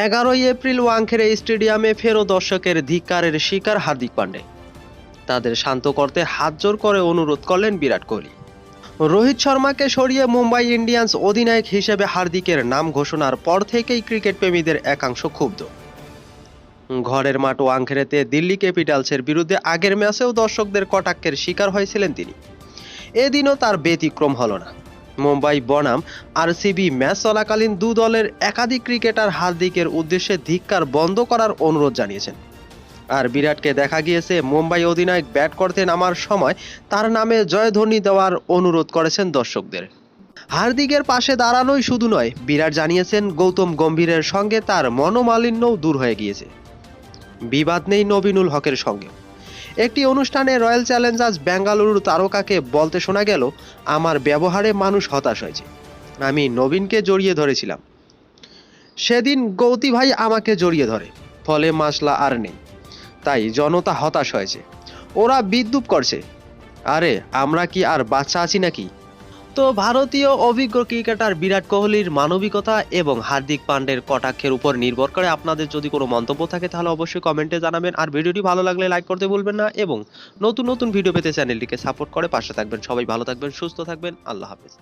11ই April Wankhede স্টেডিয়ামে ফেরো দর্শকের ধিক্কারের শিকার হার্দিক পান্ডে। তাদের শান্ত করতে হাত জোর করে অনুরোধ করলেন বিরাট কোহলি। রোহিত শর্মাকে সরিয়ে মুম্বাই ইন্ডিয়ান্স অধিনায়ক হিসেবে হার্দিকের নাম ঘোষণার পর থেকেই ক্রিকেট প্রেমীদের একাংশ ক্ষুব্ধ। ঘরের মাঠ ওয়াংখেড়েতে দিল্লি ক্যাপিটালসের বিরুদ্ধে আগের ম্যাচেও দর্শকদের কটাক্ষের শিকার হয়েছিলেন তিনি। এদিনও তার ব্যতিক্রম হলো না। মুম্বাই বনাম আরসিবি ম্যাচ চলাকালীন দু দলের একাধিক ক্রিকেটার হার্দিকের উদ্দেশ্যে ধিক্কার বন্ধ করার অনুরোধ জানিয়েছেন। আর বিরাটকে দেখা গিয়েছে মুম্বাই অধিনায়ক ব্যাট করতে নামার সময় তার নামে জয়ধ্বনি দেওয়ার অনুরোধ করেছেন দর্শকদের। হার্দিকের পাশে দাঁড়ানোই শুধু নয়, বিরাট জানিয়েছেন গৌতম গম্ভীরের সঙ্গে তার মনোমালিন্যও দূর হয়ে গিয়েছে। বিবাদ নেই নবীনুল হকের সঙ্গে। একটি অনুষ্ঠানে রয়্যাল চ্যালেঞ্জার্স বেঙ্গালুরু তারকাকে বলতে শোনা গেল, আমার ব্যবহারে মানুষ হতাশ হয়েছে, আমি নবীনকে জড়িয়ে ধরেছিলাম, সেদিন গৌতী ভাই আমাকে জড়িয়ে ধরে, ফলে মাসলা আর নেই, তাই জনতা হতাশ হয়েছে, ওরা বিদ্রূপ করছে। আরে আমরা কি আর বাচ্চা আছি নাকি? তো ভারতীয় অভিজ্ঞ ক্রিকেটার বিরাট কোহলির মানবিকতা এবং হার্দিক পান্ডের কটাক্ষের উপর নির্ভর করে আপনাদের যদি কোনো মন্তব্য থাকে তাহলে অবশ্যই কমেন্টে জানাবেন। আর ভিডিওটি ভালো লাগলে লাইক করতে ভুলবেন না এবং নতুন নতুন ভিডিও পেতে চ্যানেলটিকে সাপোর্ট করে পাশে থাকবেন। সবাই ভালো থাকবেন, সুস্থ থাকবেন, আল্লাহ হাফেজ।